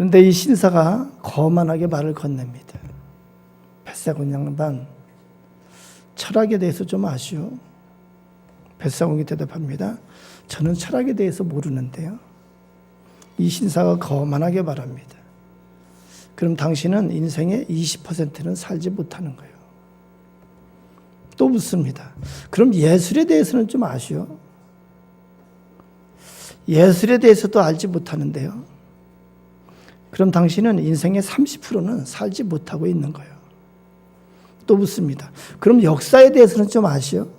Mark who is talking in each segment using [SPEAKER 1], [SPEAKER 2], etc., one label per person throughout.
[SPEAKER 1] 그런데 이 신사가 거만하게 말을 건넵니다. 벳사공 양반, 철학에 대해서 좀 아시오? 벳사공이 대답합니다. 저는 철학에 대해서 모르는데요. 이 신사가 거만하게 말합니다. 그럼 당신은 인생의 20%는 살지 못하는 거예요. 또 묻습니다. 그럼 예술에 대해서는 좀 아시오? 예술에 대해서도 알지 못하는데요. 그럼 당신은 인생의 30%는 살지 못하고 있는 거예요. 또 묻습니다. 그럼 역사에 대해서는 좀 아시오?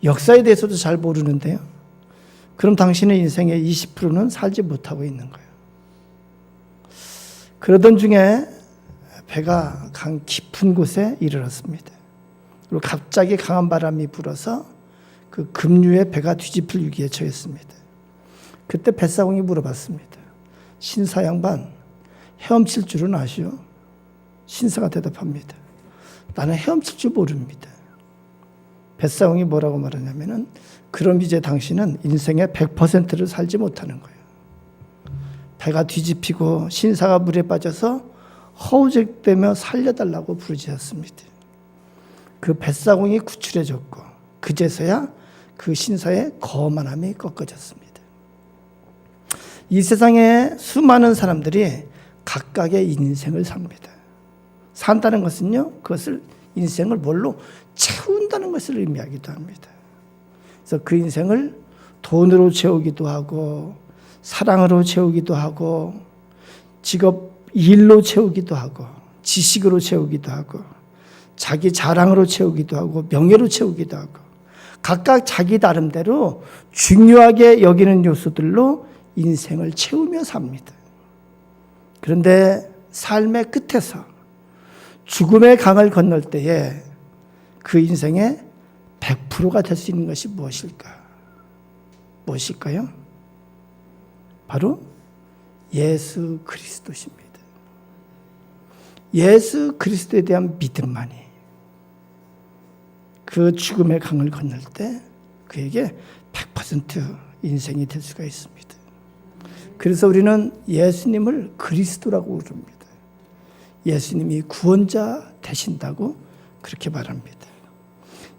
[SPEAKER 1] 역사에 대해서도 잘 모르는데요. 그럼 당신의 인생의 20%는 살지 못하고 있는 거예요. 그러던 중에 배가 강 깊은 곳에 이르렀습니다. 그리고 갑자기 강한 바람이 불어서 그 급류에 배가 뒤집힐 위기에 처했습니다. 그때 뱃사공이 물어봤습니다. 신사 양반, 헤엄칠 줄은 아시오? 신사가 대답합니다. 나는 헤엄칠 줄 모릅니다. 뱃사공이 뭐라고 말하냐면은 그럼 이제 당신은 인생의 100%를 살지 못하는 거예요. 배가 뒤집히고 신사가 물에 빠져서 허우적대며 살려달라고 부르짖었습니다. 그 뱃사공이 구출해졌고 그제서야 그 신사의 거만함이 꺾어졌습니다. 이 세상에 수많은 사람들이 각각의 인생을 삽니다. 산다는 것은요, 그것을 인생을 뭘로 채운다는 것을 의미하기도 합니다. 그래서 그 인생을 돈으로 채우기도 하고 사랑으로 채우기도 하고 직업 일로 채우기도 하고 지식으로 채우기도 하고 자기 자랑으로 채우기도 하고 명예로 채우기도 하고 각각 자기 나름대로 중요하게 여기는 요소들로 인생을 채우며 삽니다. 그런데 삶의 끝에서 죽음의 강을 건널 때에 그 인생의 100%가 될 수 있는 것이 무엇일까요? 바로 예수 그리스도십니다. 예수 그리스도에 대한 믿음만이 그 죽음의 강을 건널 때 그에게 100% 인생이 될 수가 있습니다. 그래서 우리는 예수님을 그리스도라고 부릅니다. 예수님이 구원자 되신다고 그렇게 말합니다.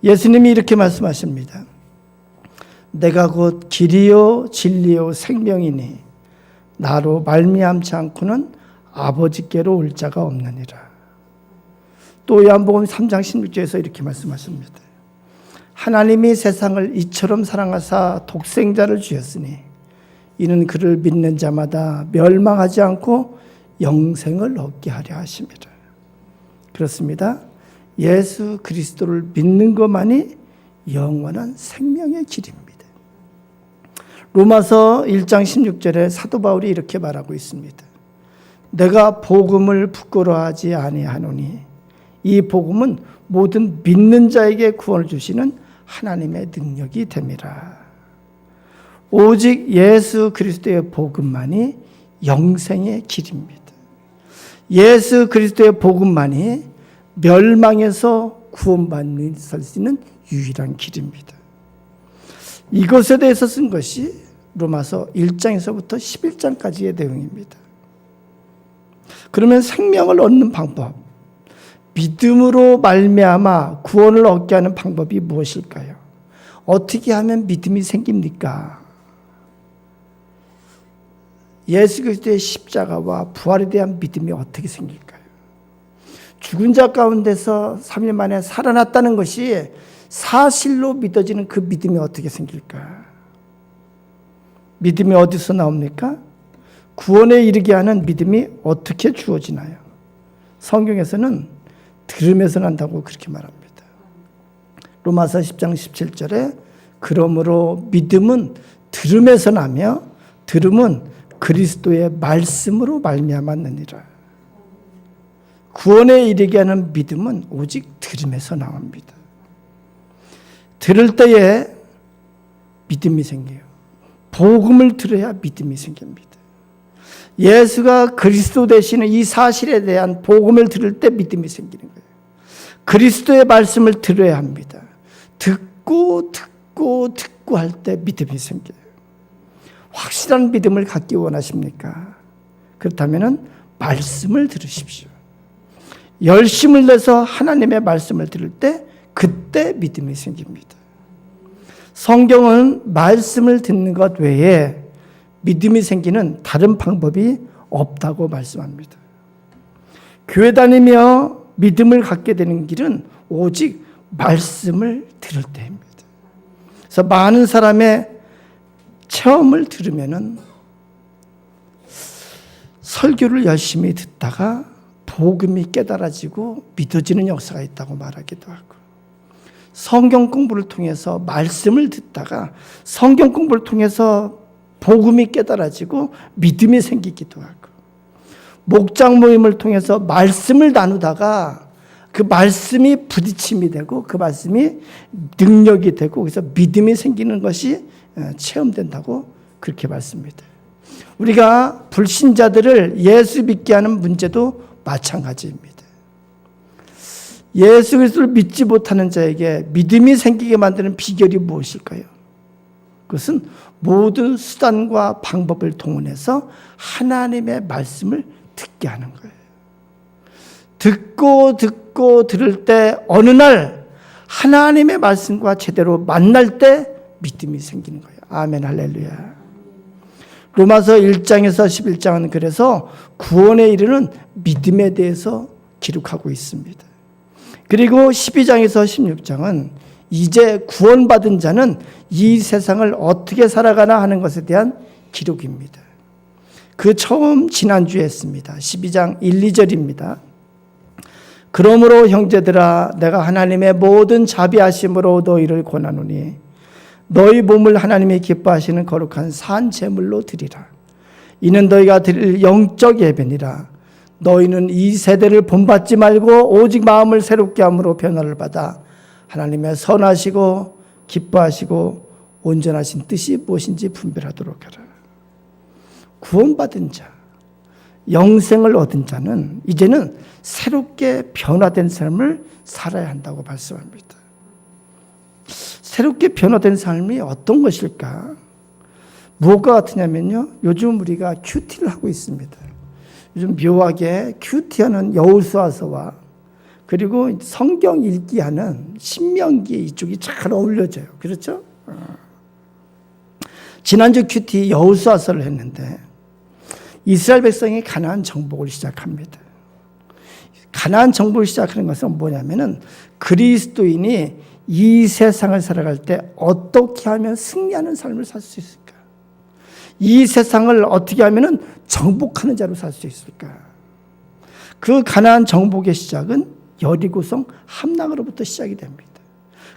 [SPEAKER 1] 예수님이 이렇게 말씀하십니다. 내가 곧 길이요 진리요 생명이니 나로 말미암지 않고는 아버지께로 올 자가 없느니라. 또 요한복음 3장 16절에서 이렇게 말씀하십니다. 하나님이 세상을 이처럼 사랑하사 독생자를 주셨으니 이는 그를 믿는 자마다 멸망하지 않고 영생을 얻게 하려 하심이라. 그렇습니다. 예수 그리스도를 믿는 것만이 영원한 생명의 길입니다. 로마서 1장 16절에 사도 바울이 이렇게 말하고 있습니다. 내가 복음을 부끄러워하지 아니하노니 이 복음은 모든 믿는 자에게 구원을 주시는 하나님의 능력이 됨이라. 오직 예수 그리스도의 복음만이 영생의 길입니다. 예수 그리스도의 복음만이 멸망에서 구원받는 수 있는 유일한 길입니다. 이것에 대해서 쓴 것이 로마서 1장에서부터 11장까지의 내용입니다. 그러면 생명을 얻는 방법, 믿음으로 말미암아 구원을 얻게 하는 방법이 무엇일까요? 어떻게 하면 믿음이 생깁니까? 예수 그리스도의 십자가와 부활에 대한 믿음이 어떻게 생길까요? 죽은 자 가운데서 3일 만에 살아났다는 것이 사실로 믿어지는 그 믿음이 어떻게 생길까? 믿음이 어디서 나옵니까? 구원에 이르게 하는 믿음이 어떻게 주어지나요? 성경에서는 들음에서 난다고 그렇게 말합니다. 로마서 10장 17절에 그러므로 믿음은 들음에서 나며 들음은 그리스도의 말씀으로 말미암았느니라. 구원에 이르게 하는 믿음은 오직 들음에서 나옵니다. 들을 때에 믿음이 생겨요. 복음을 들어야 믿음이 생깁니다. 예수가 그리스도 되시는 이 사실에 대한 복음을 들을 때 믿음이 생기는 거예요. 그리스도의 말씀을 들어야 합니다. 듣고 할 때 믿음이 생겨요. 확실한 믿음을 갖기 원하십니까? 그렇다면 말씀을 들으십시오. 열심을 내서 하나님의 말씀을 들을 때 그때 믿음이 생깁니다. 성경은 말씀을 듣는 것 외에 믿음이 생기는 다른 방법이 없다고 말씀합니다. 교회 다니며 믿음을 갖게 되는 길은 오직 말씀을 들을 때입니다. 그래서 많은 사람의 체험을 들으면은 설교를 열심히 듣다가 복음이 깨달아지고 믿어지는 역사가 있다고 말하기도 하고, 성경 공부를 통해서 말씀을 듣다가 성경 공부를 통해서 복음이 깨달아지고 믿음이 생기기도 하고, 목장 모임을 통해서 말씀을 나누다가 그 말씀이 부딪힘이 되고 그 말씀이 능력이 되고 그래서 믿음이 생기는 것이 체험된다고 그렇게 말씀합니다. 우리가 불신자들을 예수 믿게 하는 문제도 마찬가지입니다. 예수 그리스도를 믿지 못하는 자에게 믿음이 생기게 만드는 비결이 무엇일까요? 그것은 모든 수단과 방법을 동원해서 하나님의 말씀을 듣게 하는 거예요. 듣고 들을 때 어느 날 하나님의 말씀과 제대로 만날 때 믿음이 생기는 거예요. 아멘, 할렐루야. 로마서 1장에서 11장은 그래서 구원에 이르는 믿음에 대해서 기록하고 있습니다. 그리고 12장에서 16장은 이제 구원받은 자는 이 세상을 어떻게 살아가나 하는 것에 대한 기록입니다. 그 처음 지난주에 했습니다. 12장 1, 2절입니다. 그러므로 형제들아 내가 하나님의 모든 자비하심으로 너희를 권하노니 너희 몸을 하나님이 기뻐하시는 거룩한 산 제물로 드리라. 이는 너희가 드릴 영적 예배니라. 너희는 이 세대를 본받지 말고 오직 마음을 새롭게 함으로 변화를 받아 하나님의 선하시고 기뻐하시고 온전하신 뜻이 무엇인지 분별하도록 하라. 구원받은 자, 영생을 얻은 자는 이제는 새롭게 변화된 삶을 살아야 한다고 말씀합니다. 새롭게 변화된 삶이 어떤 것일까? 무엇과 같으냐면요, 요즘 우리가 큐티를 하고 있습니다. 요즘 묘하게 큐티하는 여호수아서와 그리고 성경 읽기하는 신명기 이쪽이 잘 어울려져요. 그렇죠? 지난주 큐티 여호수아서를 했는데 이스라엘 백성이 가나안 정복을 시작합니다. 가나안 정복을 시작하는 것은 뭐냐면은 그리스도인이 이 세상을 살아갈 때 어떻게 하면 승리하는 삶을 살 수 있을까? 이 세상을 어떻게 하면은 정복하는 자로 살 수 있을까? 그 가나안 정복의 시작은 여리고성 함락으로부터 시작이 됩니다.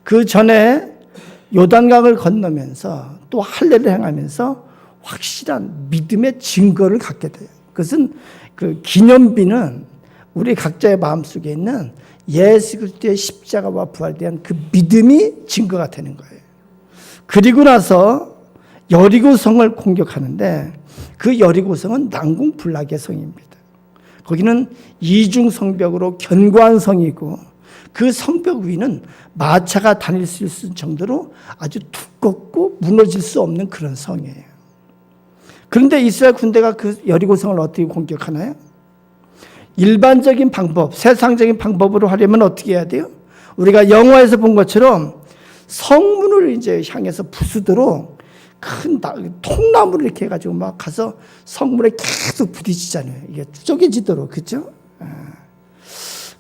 [SPEAKER 1] 그 전에 요단강을 건너면서 또 할례를 행하면서 확실한 믿음의 증거를 갖게 돼요. 그것은 그 기념비는 우리 각자의 마음속에 있는 예수 그리스도의 십자가와 부활에 대한 그 믿음이 증거가 되는 거예요. 그리고 나서 여리고성을 공격하는데 그 여리고성은 난공불락의 성입니다. 거기는 이중 성벽으로 견고한 성이고 그 성벽 위는 마차가 다닐 수 있을 정도로 아주 두껍고 무너질 수 없는 그런 성이에요. 그런데 이스라엘 군대가 그 여리고성을 어떻게 공격하나요? 일반적인 방법, 세상적인 방법으로 하려면 어떻게 해야 돼요? 우리가 영화에서 본 것처럼 성문을 이제 향해서 부수도록 큰 통나무를 이렇게 해가지고 막 가서 성문에 계속 부딪히잖아요. 이게 쪼개지도록, 그죠?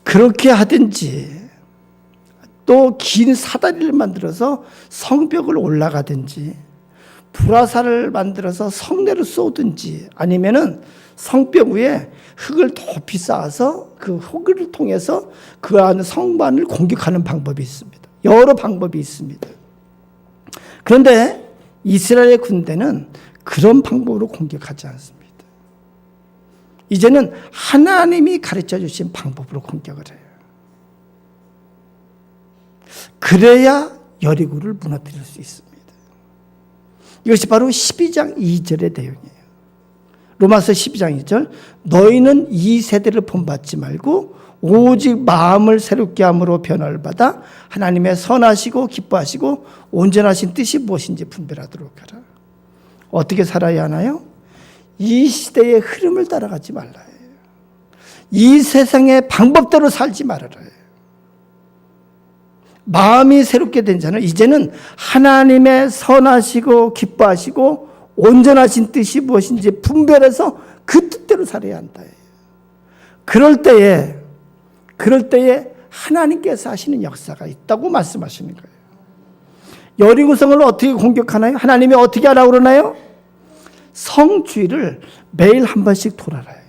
[SPEAKER 1] 그렇게 하든지 또 긴 사다리를 만들어서 성벽을 올라가든지 불화살을 만들어서 성내로 쏘든지 아니면은 성벽 위에 흙을 높이 쌓아서 그 흙을 통해서 그 안에 성만을 공격하는 방법이 있습니다. 여러 방법이 있습니다. 그런데 이스라엘의 군대는 그런 방법으로 공격하지 않습니다. 이제는 하나님이 가르쳐 주신 방법으로 공격을 해요. 그래야 여리고를 무너뜨릴 수 있습니다. 이것이 바로 12장 2절의 내용이에요. 로마서 12장 2절 너희는 이 세대를 본받지 말고 오직 마음을 새롭게 함으로 변화를 받아 하나님의 선하시고 기뻐하시고 온전하신 뜻이 무엇인지 분별하도록 하라. 어떻게 살아야 하나요? 이 시대의 흐름을 따라가지 말라 해요. 이 세상의 방법대로 살지 말아라 해요. 마음이 새롭게 된 자는 이제는 하나님의 선하시고 기뻐하시고 온전하신 뜻이 무엇인지 분별해서 그 뜻대로 살아야 한다 해요. 그럴 때에 하나님께서 하시는 역사가 있다고 말씀하시는 거예요. 여리고성을 어떻게 공격하나요? 하나님이 어떻게 하라고 그러나요? 성주의를 매일 한 번씩 돌아라 해요.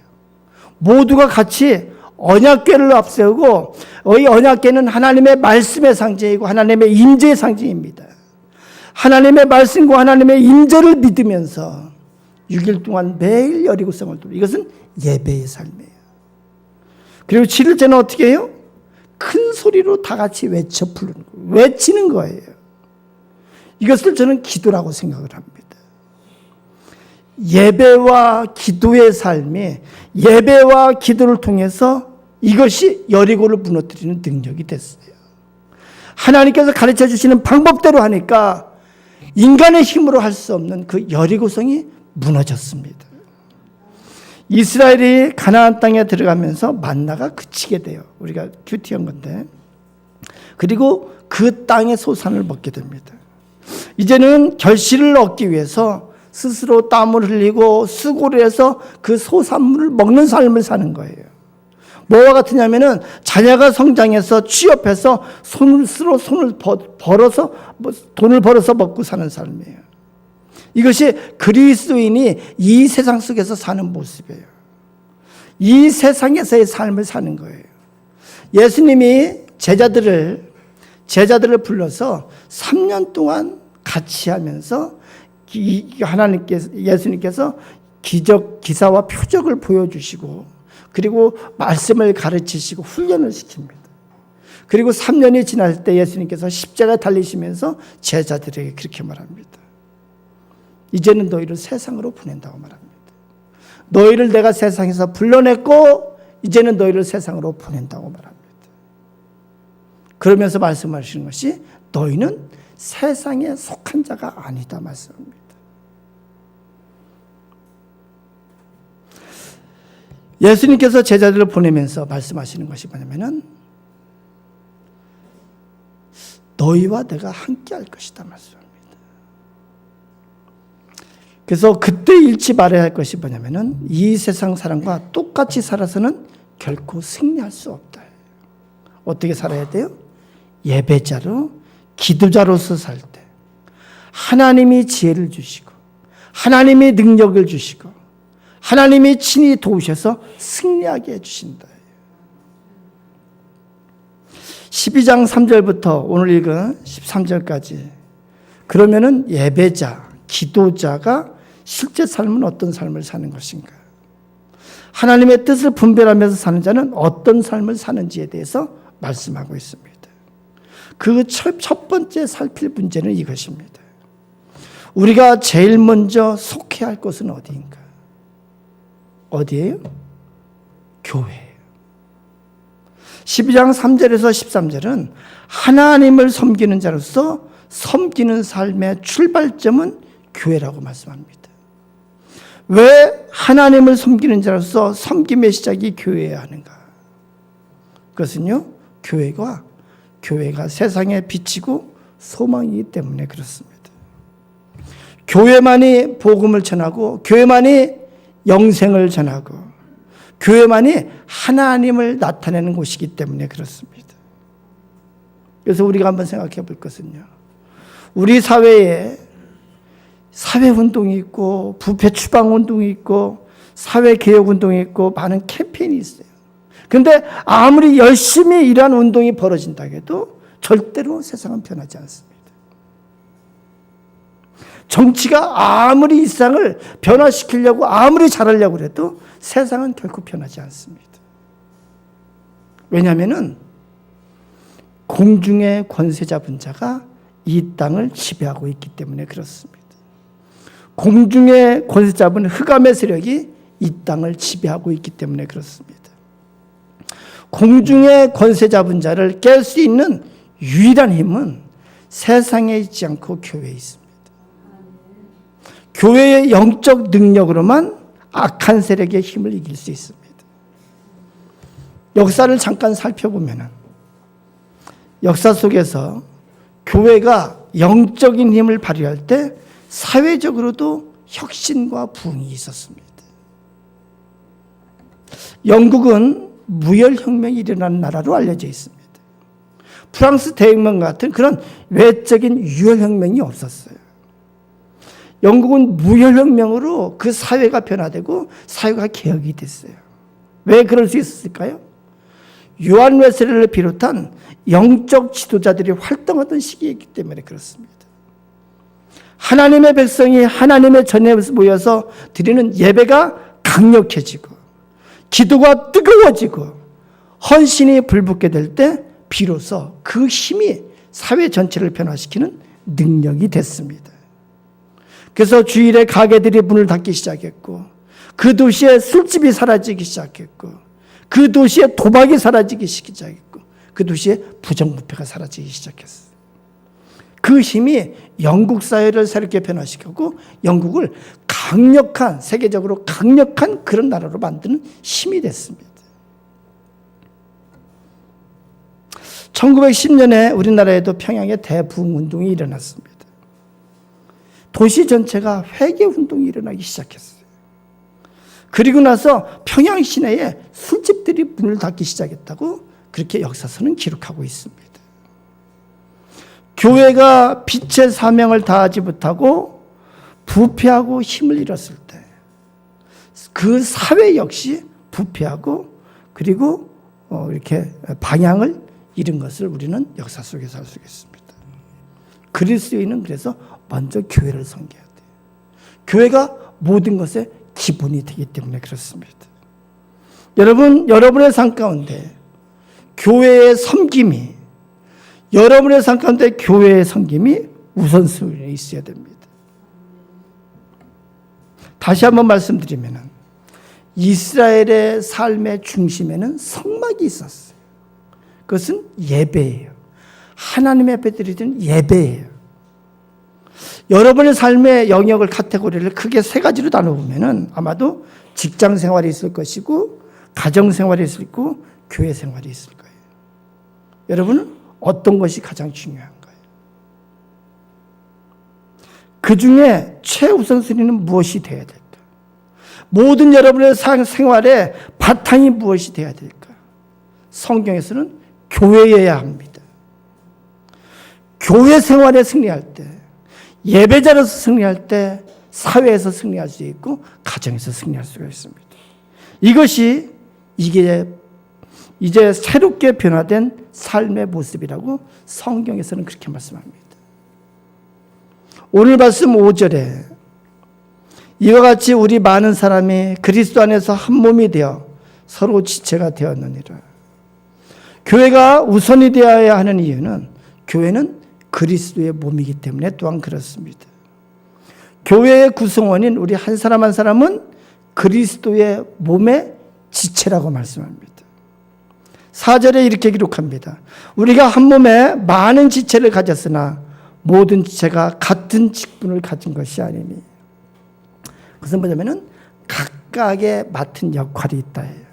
[SPEAKER 1] 모두가 같이 언약궤를 앞세우고, 이 언약궤는 하나님의 말씀의 상징이고 하나님의 임재의 상징입니다. 하나님의 말씀과 하나님의 임재를 믿으면서 6일 동안 매일 여리고성을 돌아. 이것은 예배의 삶이에요. 그리고 7일째는 어떻게 해요? 큰 소리로 다 같이 외쳐 부르는 거예요. 외치는 거예요. 이것을 저는 기도라고 생각을 합니다. 예배와 기도의 삶이, 예배와 기도를 통해서 이것이 여리고를 무너뜨리는 능력이 됐어요. 하나님께서 가르쳐 주시는 방법대로 하니까 인간의 힘으로 할 수 없는 그 여리고성이 무너졌습니다. 이스라엘이 가나안 땅에 들어가면서 만나가 그치게 돼요. 우리가 큐티한 건데. 그리고 그 땅의 소산을 먹게 됩니다. 이제는 결실을 얻기 위해서 스스로 땀을 흘리고 수고를 해서 그 소산물을 먹는 삶을 사는 거예요. 뭐와 같으냐면은 자녀가 성장해서 취업해서 스스로 돈을 벌어서 먹고 사는 삶이에요. 이것이 그리스도인이 이 세상 속에서 사는 모습이에요. 이 세상에서의 삶을 사는 거예요. 예수님이 제자들을 불러서 3년 동안 같이 하면서 예수님께서 기적, 기사와 표적을 보여주시고, 그리고 말씀을 가르치시고 훈련을 시킵니다. 그리고 3년이 지날 때 예수님께서 십자가에 달리시면서 제자들에게 그렇게 말합니다. 이제는 너희를 세상으로 보낸다고 말합니다. 너희를 내가 세상에서 불러냈고 이제는 너희를 세상으로 보낸다고 말합니다. 그러면서 말씀하시는 것이 너희는 세상에 속한 자가 아니다 말씀합니다. 예수님께서 제자들을 보내면서 말씀하시는 것이 뭐냐면은 너희와 내가 함께 할 것이다 말씀합니다. 그래서 그때 잃지 말아야 할 것이 뭐냐면은 이 세상 사람과 똑같이 살아서는 결코 승리할 수 없다. 어떻게 살아야 돼요? 예배자로, 기도자로서 살 때 하나님이 지혜를 주시고 하나님이 능력을 주시고 하나님이 친히 도우셔서 승리하게 해주신다. 12장 3절부터 오늘 읽은 13절까지 그러면은 예배자, 기도자가 실제 삶은 어떤 삶을 사는 것인가? 하나님의 뜻을 분별하면서 사는 자는 어떤 삶을 사는지에 대해서 말씀하고 있습니다. 그 첫 번째 살필 문제는 이것입니다. 우리가 제일 먼저 속해야 할 곳은 어디인가? 어디예요? 교회예요. 12장 3절에서 13절은 하나님을 섬기는 자로서 섬기는 삶의 출발점은 교회라고 말씀합니다. 왜 하나님을 섬기는 자로서 섬김의 시작이 교회여야 하는가? 그것은요, 교회가 세상에 비치고 소망이기 때문에 그렇습니다. 교회만이 복음을 전하고 교회만이 영생을 전하고 교회만이 하나님을 나타내는 곳이기 때문에 그렇습니다. 그래서 우리가 한번 생각해 볼 것은요, 우리 사회에 사회운동이 있고 부패 추방운동이 있고 사회개혁운동이 있고 많은 캠페인이 있어요. 그런데 아무리 열심히 이러한 운동이 벌어진다 해도 절대로 세상은 변하지 않습니다. 정치가 아무리 이 세상을 변화시키려고 아무리 잘하려고 해도 세상은 결코 변하지 않습니다. 왜냐하면 공중의 권세 잡은 자가 이 땅을 지배하고 있기 때문에 그렇습니다. 공중의 권세 잡은 흑암의 세력이 이 땅을 지배하고 있기 때문에 그렇습니다. 공중의 권세 잡은 자를 깰 수 있는 유일한 힘은 세상에 있지 않고 교회에 있습니다. 교회의 영적 능력으로만 악한 세력의 힘을 이길 수 있습니다. 역사를 잠깐 살펴보면 역사 속에서 교회가 영적인 힘을 발휘할 때 사회적으로도 혁신과 부흥이 있었습니다. 영국은 무혈혁명이 일어난 나라로 알려져 있습니다. 프랑스 대혁명 같은 그런 외적인 유혈혁명이 없었어요. 영국은 무혈혁명으로 그 사회가 변화되고 사회가 개혁이 됐어요. 왜 그럴 수 있었을까요? 요한 웨슬리를 비롯한 영적 지도자들이 활동하던 시기이기 때문에 그렇습니다. 하나님의 백성이 하나님의 전에 모여서 드리는 예배가 강력해지고 기도가 뜨거워지고 헌신이 불붙게 될 때 비로소 그 힘이 사회 전체를 변화시키는 능력이 됐습니다. 그래서 주일에 가게들이 문을 닫기 시작했고 그 도시에 술집이 사라지기 시작했고 그 도시에 도박이 사라지기 시작했고 그 도시에 부정부패가 사라지기 시작했어요. 그 힘이 영국 사회를 새롭게 변화시켰고 영국을 강력한, 세계적으로 강력한 그런 나라로 만드는 힘이 됐습니다. 1910년에 우리나라에도 평양에 대부흥운동이 일어났습니다. 도시 전체가 회개운동이 일어나기 시작했어요. 그리고 나서 평양 시내에 술집들이 문을 닫기 시작했다고 그렇게 역사서는 기록하고 있습니다. 교회가 빛의 사명을 다하지 못하고 부패하고 힘을 잃었을 때 그 사회 역시 부패하고 그리고 이렇게 방향을 잃은 것을 우리는 역사 속에서 알 수 있습니다. 그리스도인은 그래서 먼저 교회를 섬겨야 돼요. 교회가 모든 것의 기본이 되기 때문에 그렇습니다. 여러분의 삶 가운데 교회의 섬김이 여러분의 삶 가운데 교회의 섬김이 우선순위에 있어야 됩니다. 다시 한번 말씀드리면 이스라엘의 삶의 중심에는 성막이 있었어요. 그것은 예배예요. 하나님 앞에 드리는 예배예요. 여러분의 삶의 영역을 카테고리를 크게 세 가지로 나눠보면 아마도 직장 생활이 있을 것이고 가정 생활이 있을 거고 교회 생활이 있을 거예요. 여러분은 어떤 것이 가장 중요한가요? 그 중에 최우선순위는 무엇이 되어야 될까? 모든 여러분의 생활의 바탕이 무엇이 되어야 될까? 성경에서는 교회여야 합니다. 교회 생활에 승리할 때, 예배자로서 승리할 때, 사회에서 승리할 수 있고 가정에서 승리할 수가 있습니다. 이것이 이제 새롭게 변화된 삶의 모습이라고 성경에서는 그렇게 말씀합니다. 오늘 말씀 5절에 이와 같이 우리 많은 사람이 그리스도 안에서 한 몸이 되어 서로 지체가 되었느니라. 교회가 우선이 되어야 하는 이유는 교회는 그리스도의 몸이기 때문에 또한 그렇습니다. 교회의 구성원인 우리 한 사람 한 사람은 그리스도의 몸의 지체라고 말씀합니다. 4절에 이렇게 기록합니다. 우리가 한 몸에 많은 지체를 가졌으나 모든 지체가 같은 직분을 가진 것이 아니니. 그것은 뭐냐면은 각각의 맡은 역할이 있다예요.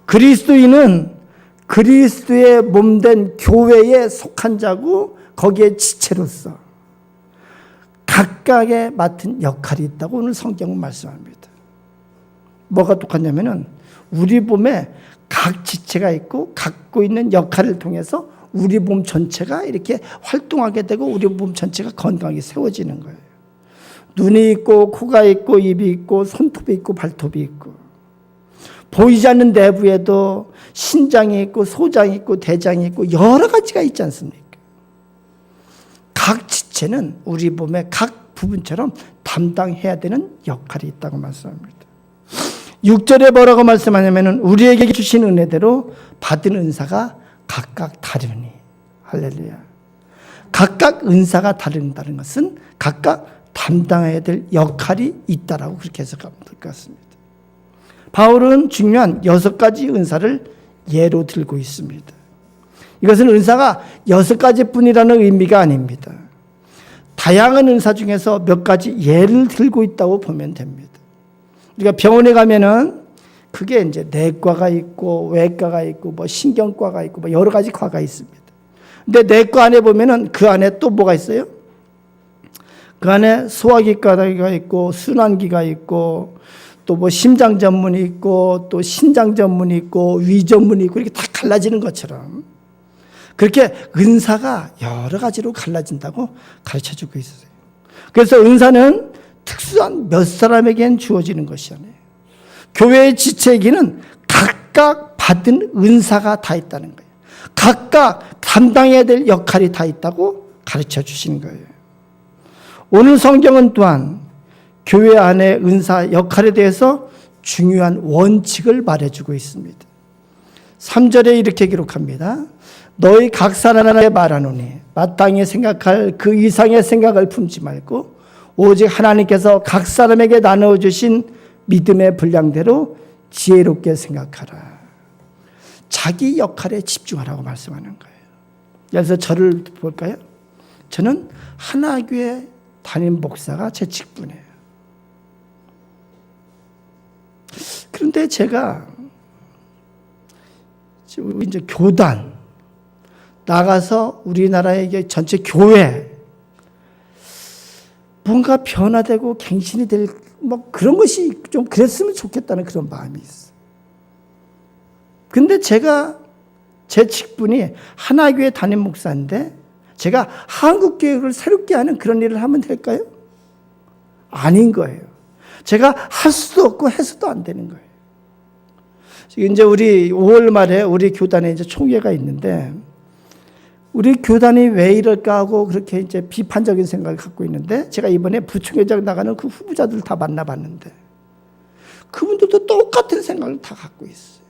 [SPEAKER 1] 그리스도인은 그리스도의 몸된 교회에 속한 자고 거기에 지체로서 각각의 맡은 역할이 있다고 오늘 성경은 말씀합니다. 뭐가 똑같냐면은 우리 몸에 각 지체가 있고 갖고 있는 역할을 통해서 우리 몸 전체가 이렇게 활동하게 되고 우리 몸 전체가 건강하게 세워지는 거예요. 눈이 있고 코가 있고 입이 있고 손톱이 있고 발톱이 있고 보이지 않는 내부에도 신장이 있고 소장이 있고 대장이 있고 여러 가지가 있지 않습니까? 각 지체는 우리 몸의 각 부분처럼 담당해야 되는 역할이 있다고 말씀합니다. 6절에 뭐라고 말씀하냐면은 우리에게 주신 은혜대로 받은 은사가 각각 다르니. 할렐루야. 각각 은사가 다른다는 것은 각각 담당해야 될 역할이 있다라고 그렇게 해석하면 될 것 같습니다. 바울은 중요한 6가지 은사를 예로 들고 있습니다. 이것은 은사가 6가지뿐이라는 의미가 아닙니다. 다양한 은사 중에서 몇 가지 예를 들고 있다고 보면 됩니다. 우리가 병원에 가면은 그게 이제 내과가 있고 외과가 있고 뭐 신경과가 있고 뭐 여러 가지 과가 있습니다. 근데 내과 안에 보면은 그 안에 또 뭐가 있어요? 그 안에 소화기과가 있고 순환기가 있고 또 뭐 심장 전문이 있고 또 신장 전문이 있고 위 전문이 있고 이렇게 다 갈라지는 것처럼 그렇게 은사가 여러 가지로 갈라진다고 가르쳐주고 있어요. 그래서 은사는 특수한 몇 사람에겐 주어지는 것이 아니에요. 교회의 지체에게는 각각 받은 은사가 다 있다는 거예요. 각각 담당해야 될 역할이 다 있다고 가르쳐 주시는 거예요. 오늘 성경은 또한 교회 안의 은사 역할에 대해서 중요한 원칙을 말해주고 있습니다. 3절에 이렇게 기록합니다. 너희 각 사람에게 말하노니 마땅히 생각할 그 이상의 생각을 품지 말고 오직 하나님께서 각 사람에게 나누어주신 믿음의 분량대로 지혜롭게 생각하라. 자기 역할에 집중하라고 말씀하는 거예요. 그래서 저를 볼까요? 저는 하나교회 담임 목사가 제 직분이에요. 그런데 제가 이제 교단 나가서 우리나라의 전체 교회 뭔가 변화되고 갱신이 될 뭐 그런 것이 좀 그랬으면 좋겠다는 그런 마음이 있어요. 근데 제가 제 직분이 하나교회 담임 목사인데 제가 한국교회를 새롭게 하는 그런 일을 하면 될까요? 아닌 거예요. 제가 할 수도 없고 해서도 안 되는 거예요. 이제 우리 5월 말에 우리 교단에 이제 총회가 있는데 우리 교단이 왜 이럴까 하고 그렇게 이제 비판적인 생각을 갖고 있는데 제가 이번에 부총회장 나가는 그 후보자들 다 만나봤는데 그분들도 똑같은 생각을 다 갖고 있어요.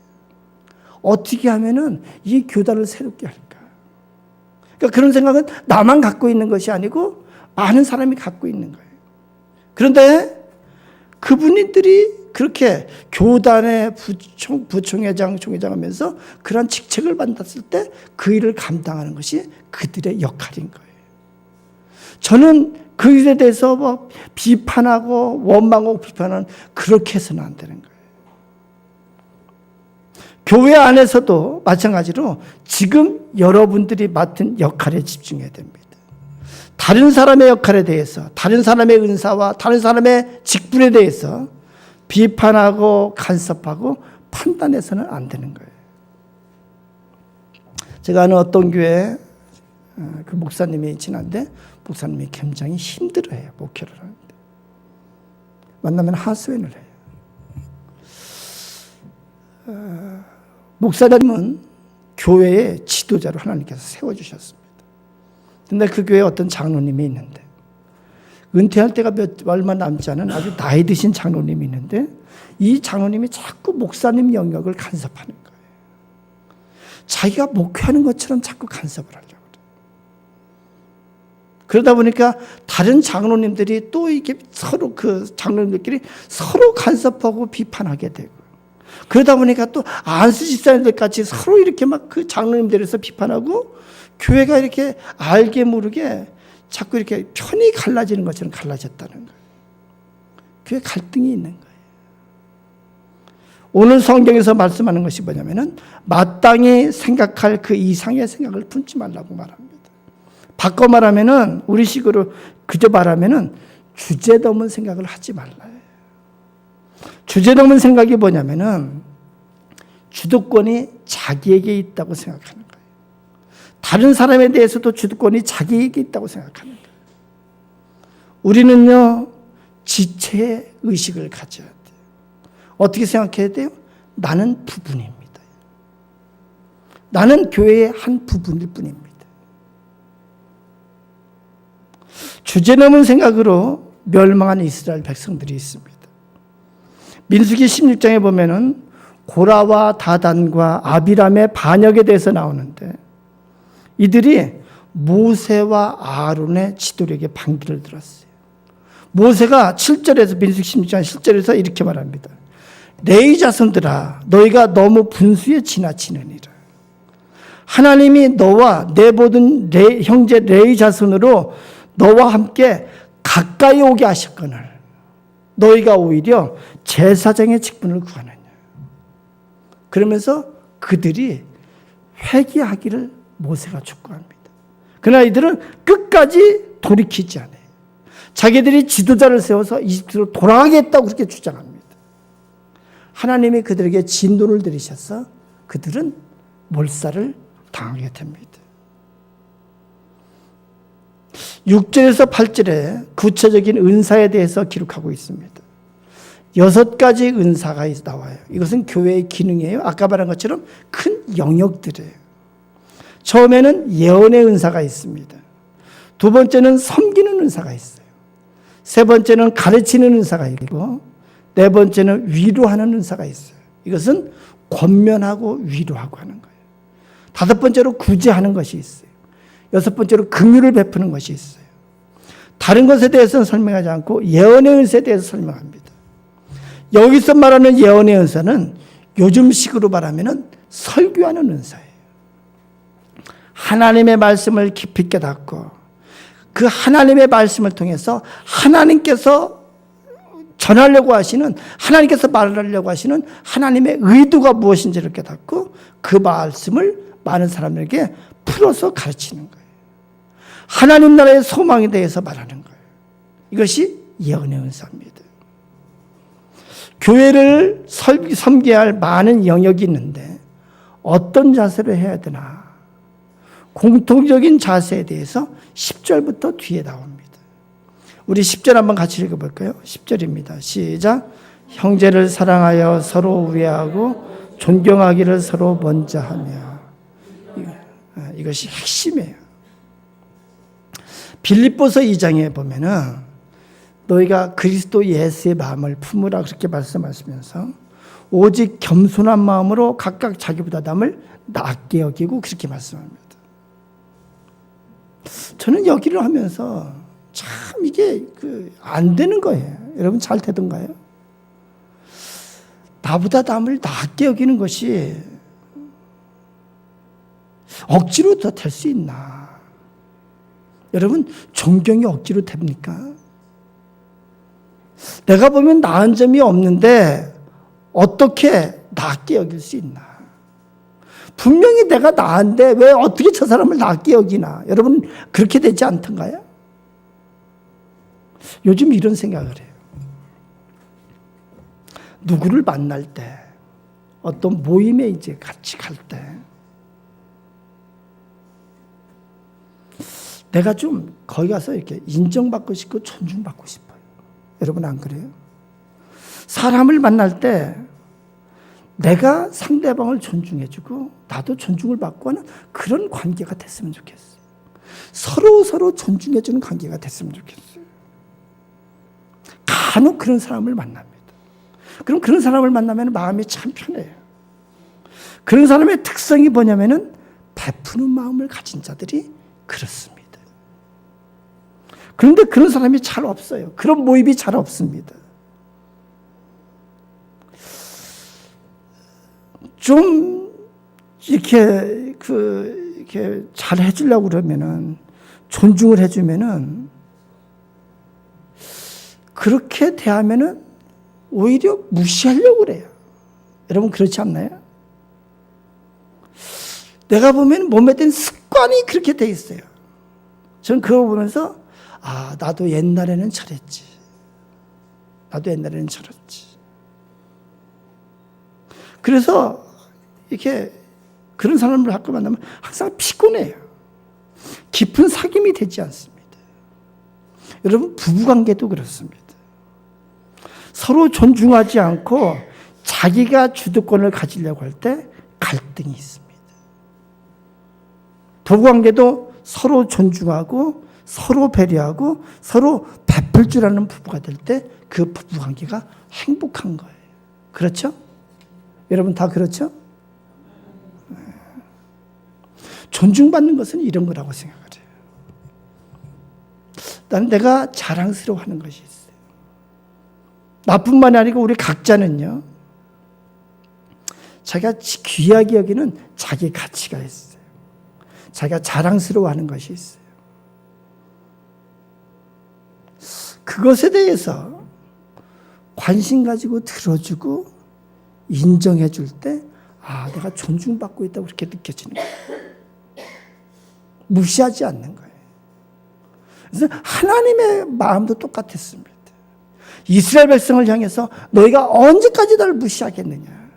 [SPEAKER 1] 어떻게 하면은 이 교단을 새롭게 할까? 그러니까 그런 생각은 나만 갖고 있는 것이 아니고 많은 사람이 갖고 있는 거예요. 그런데 그분들이 그렇게 교단의 부총회장, 총회장 하면서 그런 직책을 받았을 때 그 일을 감당하는 것이 그들의 역할인 거예요. 저는 그 일에 대해서 뭐 비판하고 원망하고 비판하는 그렇게 해서는 안 되는 거예요. 교회 안에서도 마찬가지로 지금 여러분들이 맡은 역할에 집중해야 됩니다. 다른 사람의 역할에 대해서, 다른 사람의 은사와 다른 사람의 직분에 대해서 비판하고 간섭하고 판단해서는 안 되는 거예요. 제가 아는 어떤 교회 그 목사님이 지난데 목사님이 굉장히 힘들어해요. 목회를 하는데. 만나면 하소연을 해요. 목사님은 교회의 지도자로 하나님께서 세워주셨습니다. 근데 그 교회에 어떤 장로님이 있는데 은퇴할 때가 얼마 남지 않은 아주 나이 드신 장로님이 있는데 이 장로님이 자꾸 목사님 영역을 간섭하는 거예요. 자기가 목회하는 것처럼 자꾸 간섭을 하려고 그래요. 그러다 보니까 다른 장로님들이 또 이게 서로 그 장로님들끼리 서로 간섭하고 비판하게 되고 그러다 보니까 또 안수 집사님들 같이 서로 이렇게 막 그 장로님들에서 비판하고 교회가 이렇게 알게 모르게 자꾸 이렇게 편이 갈라지는 것처럼 갈라졌다는 거예요. 교회 갈등이 있는 거예요. 오늘 성경에서 말씀하는 것이 뭐냐면은 마땅히 생각할 그 이상의 생각을 품지 말라고 말합니다. 바꿔 말하면은 우리식으로 그저 말하면은 주제 넘은 생각을 하지 말라요. 주제 넘은 생각이 뭐냐면은 주도권이 자기에게 있다고 생각하는 거예요. 다른 사람에 대해서도 주도권이 자기에게 있다고 생각하는 거예요. 우리는요, 지체 의식을 가져야 돼요. 어떻게 생각해야 돼요? 나는 부분입니다. 나는 교회의 한 부분일 뿐입니다. 주제 넘은 생각으로 멸망한 이스라엘 백성들이 있습니다. 민수기 16장에 보면은 고라와 다단과 아비람의 반역에 대해서 나오는데 이들이 모세와 아론의 지도력에 반기를 들었어요. 모세가 7절에서 민수기 16장 7절에서 이렇게 말합니다. 레위 자손들아 너희가 너무 분수에 지나치느니라. 하나님이 너와 내 모든 형제 레위 자손으로 너와 함께 가까이 오게 하셨거늘 너희가 오히려 제사장의 직분을 구하느냐. 그러면서 그들이 회개하기를 모세가 촉구합니다. 그러나 이들은 끝까지 돌이키지 않아요. 자기들이 지도자를 세워서 이집트로 돌아가겠다고 그렇게 주장합니다. 하나님이 그들에게 진노를 들이셔서 그들은 몰살을 당하게 됩니다. 6절에서 8절에 구체적인 은사에 대해서 기록하고 있습니다. 6가지 은사가 나와요. 이것은 교회의 기능이에요. 아까 말한 것처럼 큰 영역들이에요. 처음에는 예언의 은사가 있습니다. 두 번째는 섬기는 은사가 있어요. 세 번째는 가르치는 은사가 있고, 네 번째는 위로하는 은사가 있어요. 이것은 권면하고 위로하고 하는 거예요. 다섯 번째로 구제하는 것이 있어요. 여섯 번째로 긍휼을 베푸는 것이 있어요. 다른 것에 대해서는 설명하지 않고 예언의 은사에 대해서 설명합니다. 여기서 말하는 예언의 은사는 요즘식으로 말하면 설교하는 은사예요. 하나님의 말씀을 깊이 깨닫고 그 하나님의 말씀을 통해서 하나님께서 전하려고 하시는, 하나님께서 말하려고 하시는 하나님의 의도가 무엇인지를 깨닫고 그 말씀을 많은 사람에게 풀어서 가르치는 거예요. 하나님 나라의 소망에 대해서 말하는 거예요. 이것이 예언의 은사입니다. 교회를 섬겨야 할 많은 영역이 있는데 어떤 자세로 해야 되나? 공통적인 자세에 대해서 10절부터 뒤에 나옵니다. 우리 10절 한번 같이 읽어볼까요? 10절입니다. 시작. 형제를 사랑하여 서로 우애하고 존경하기를 서로 먼저 하며. 이것이 핵심이에요. 빌립보서 2장에 보면은 너희가 그리스도 예수의 마음을 품으라 그렇게 말씀하시면서 오직 겸손한 마음으로 각각 자기보다 남을 낮게 여기고 그렇게 말씀합니다. 저는 여기를 하면서 참 이게 안 되는 거예요. 여러분 잘 되던가요? 나보다 남을 낮게 여기는 것이 억지로 더 될 수 있나? 여러분 존경이 억지로 됩니까? 내가 보면 나은 점이 없는데 어떻게 낮게 여길 수 있나? 분명히 내가 나은데 왜 어떻게 저 사람을 낮게 여기나? 여러분 그렇게 되지 않던가요? 요즘 이런 생각을 해요. 누구를 만날 때, 어떤 모임에 이제 같이 갈 때, 내가 좀 거기 가서 이렇게 인정받고 싶고 존중받고 싶어요. 여러분 안 그래요? 사람을 만날 때 내가 상대방을 존중해주고 나도 존중을 받고 하는 그런 관계가 됐으면 좋겠어요. 서로 존중해주는 관계가 됐으면 좋겠어요. 간혹 그런 사람을 만납니다. 그럼 그런 사람을 만나면 마음이 참 편해요. 그런 사람의 특성이 뭐냐면은 베푸는 마음을 가진 자들이 그렇습니다. 그런데 그런 사람이 잘 없어요. 그런 모임이 잘 없습니다. 좀 이렇게 잘 해주려고 그러면은, 존중을 해주면은, 그렇게 대하면은 오히려 무시하려고 그래요. 여러분 그렇지 않나요? 내가 보면 몸에 든 습관이 그렇게 돼 있어요. 저는 그거 보면서 나도 옛날에는 저랬지. 나도 옛날에는 저랬지. 그래서 이렇게 그런 사람을 자꾸 만나면 항상 피곤해요. 깊은 사귐이 되지 않습니다. 여러분 부부관계도 그렇습니다. 서로 존중하지 않고 자기가 주도권을 가지려고 할 때 갈등이 있습니다. 부부관계도 서로 존중하고 서로 배려하고 서로 베풀 줄 아는 부부가 될 때 그 부부관계가 행복한 거예요. 그렇죠? 여러분 다 그렇죠? 존중받는 것은 이런 거라고 생각을 해요. 나는 내가 자랑스러워하는 것이 있어요. 나뿐만이 아니고 우리 각자는요, 자기가 귀하게 여기는 자기 가치가 있어요. 자기가 자랑스러워하는 것이 있어요. 그것에 대해서 관심 가지고 들어주고 인정해 줄 때, 아, 내가 존중받고 있다고 그렇게 느껴지는 거예요. 무시하지 않는 거예요. 그래서 하나님의 마음도 똑같았습니다. 이스라엘 백성을 향해서 너희가 언제까지 나를 무시하겠느냐.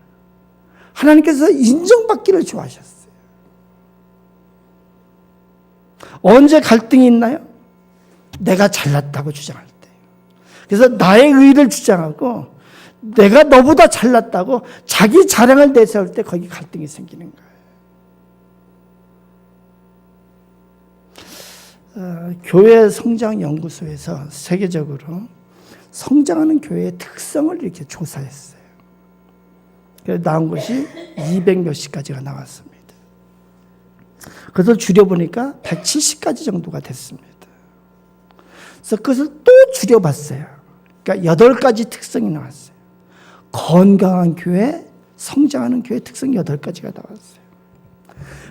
[SPEAKER 1] 하나님께서 인정받기를 좋아하셨어요. 언제 갈등이 있나요? 내가 잘났다고 주장할 때. 그래서 나의 의를 주장하고 내가 너보다 잘났다고 자기 자랑을 내세울 때 거기 갈등이 생기는 거예요. 교회 성장연구소에서 세계적으로 성장하는 교회의 특성을 이렇게 조사했어요. 그래서 나온 것이 200몇십 가지가 나왔습니다. 그래서 줄여보니까 170가지 정도가 됐습니다. 그래서 그것을 또 줄여봤어요. 그러니까 8가지 특성이 나왔어요. 건강한 교회, 성장하는 교회 특성 8가지가 나왔어요.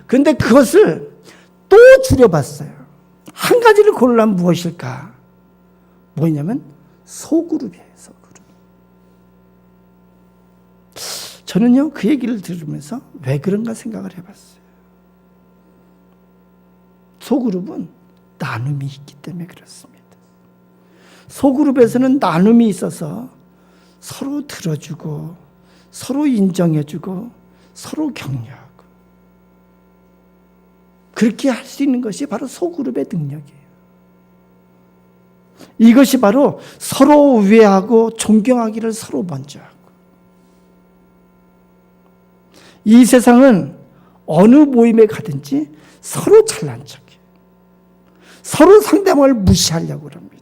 [SPEAKER 1] 그런데 그것을 또 줄여봤어요. 한 가지를 고르려면 무엇일까? 뭐냐면 소그룹이에요. 소그룹. 저는요, 그 얘기를 들으면서 왜 그런가 생각을 해봤어요. 소그룹은 나눔이 있기 때문에 그렇습니다. 소그룹에서는 나눔이 있어서 서로 들어주고 서로 인정해주고 서로 격려하고 그렇게 할 수 있는 것이 바로 소그룹의 능력이에요. 이것이 바로 서로 우애하고 존경하기를 서로 먼저 하고, 이 세상은 어느 모임에 가든지 서로 잘난 척해요. 서로 상대방을 무시하려고 합니다.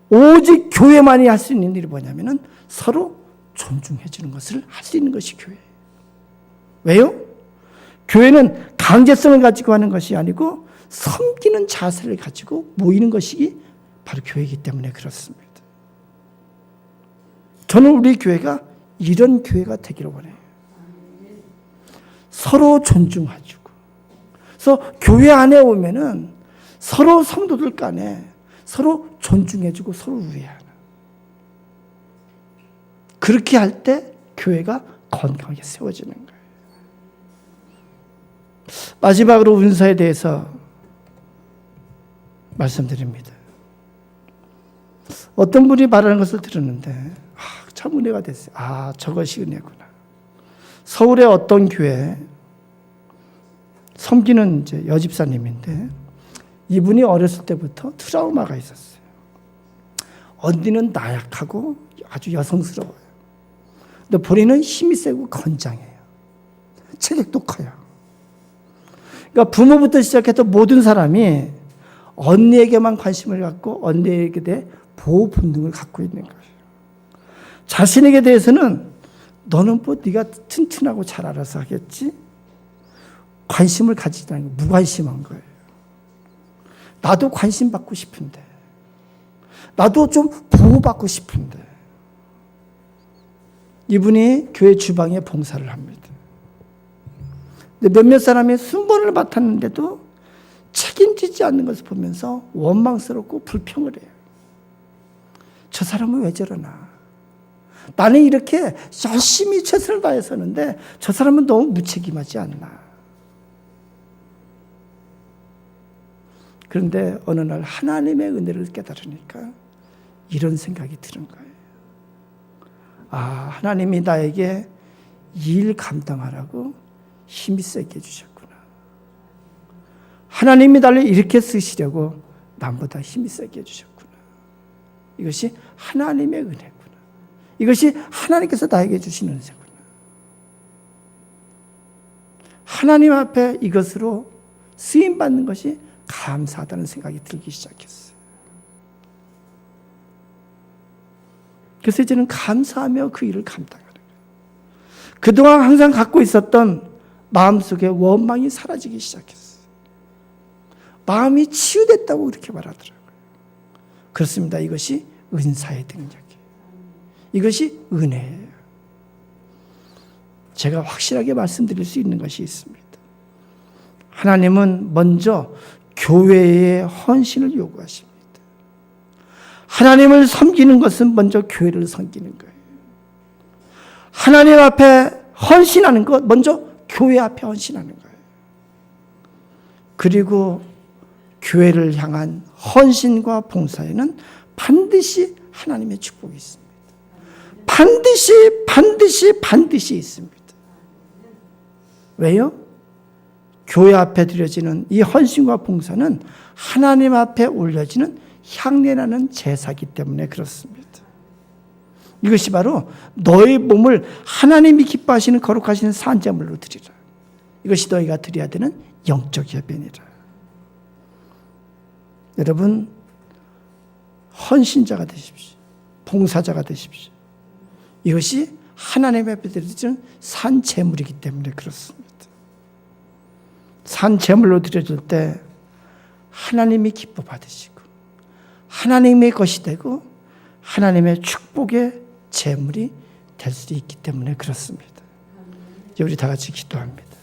[SPEAKER 1] 오직 교회만이 할 수 있는 일이 뭐냐면은 서로 존중해 주는 것을 할 수 있는 것이 교회예요. 왜요? 교회는 강제성을 가지고 하는 것이 아니고 섬기는 자세를 가지고 모이는 것이 바로 교회이기 때문에 그렇습니다. 저는 우리 교회가 이런 교회가 되기를 원해요. 서로 존중해주고, 그래서 교회 안에 오면은 서로 성도들 간에 서로 존중해주고 서로 우애하는, 그렇게 할 때 교회가 건강하게 세워지는 거예요. 마지막으로 은사에 대해서 말씀드립니다. 어떤 분이 말하는 것을 들었는데 참 은혜가 됐어요. 저것이 은혜구나. 서울의 어떤 교회 섬기는 이제 여집사님인데, 이분이 어렸을 때부터 트라우마가 있었어요. 언니는 나약하고 아주 여성스러워요. 근데 본인은 힘이 세고 건장해요. 체력도 커요. 그러니까 부모부터 시작해서 모든 사람이 언니에게만 관심을 갖고 언니에게 대해 보호 본능을 갖고 있는 거예요. 자신에게 대해서는 너는 뭐 네가 튼튼하고 잘 알아서 하겠지? 관심을 가지지 않고 무관심한 거예요. 나도 관심 받고 싶은데, 나도 좀 보호받고 싶은데. 이분이 교회 주방에 봉사를 합니다. 근데 몇몇 사람이 순번을 맡았는데도 책임지지 않는 것을 보면서 원망스럽고 불평을 해요. 저 사람은 왜 저러나? 나는 이렇게 열심히 최선을 다해서는데 저 사람은 너무 무책임하지 않나? 그런데 어느 날 하나님의 은혜를 깨달으니까 이런 생각이 드는 거예요. 하나님이 나에게 일 감당하라고 힘이 세게 해주셨구나. 하나님이 나를 이렇게 쓰시려고 남보다 힘이 세게 해주셨구나. 이것이 하나님의 은혜구나. 이것이 하나님께서 나에게 주신 은혜구나. 하나님 앞에 이것으로 쓰임받는 것이 감사하다는 생각이 들기 시작했어요. 그래서 이제는 감사하며 그 일을 감당하는 거예요. 그동안 항상 갖고 있었던 마음속에 원망이 사라지기 시작했어요. 마음이 치유됐다고 그렇게 말하더라고요. 그렇습니다. 이것이 은사의 능력이에요. 이것이 은혜예요. 제가 확실하게 말씀드릴 수 있는 것이 있습니다. 하나님은 먼저 교회의 헌신을 요구하십니다. 하나님을 섬기는 것은 먼저 교회를 섬기는 거예요. 하나님 앞에 헌신하는 것, 먼저 교회 앞에 헌신하는 거예요. 그리고 교회를 향한 헌신과 봉사에는 반드시 하나님의 축복이 있습니다. 반드시 있습니다. 왜요? 교회 앞에 드려지는 이 헌신과 봉사는 하나님 앞에 올려지는 향례라는 제사기 때문에 그렇습니다. 이것이 바로 너의 몸을 하나님이 기뻐하시는 거룩하시는 산제물로 드리라. 이것이 너희가 드려야 되는 영적 예배니라. 여러분, 헌신자가 되십시오. 봉사자가 되십시오. 이것이 하나님 앞에 드려지는 산제물이기 때문에 그렇습니다. 산제물로 드려질 때 하나님이 기뻐 받으시고 하나님의 것이 되고 하나님의 축복의 제물이 될 수 있기 때문에 그렇습니다. 이제 우리 다 같이 기도합니다.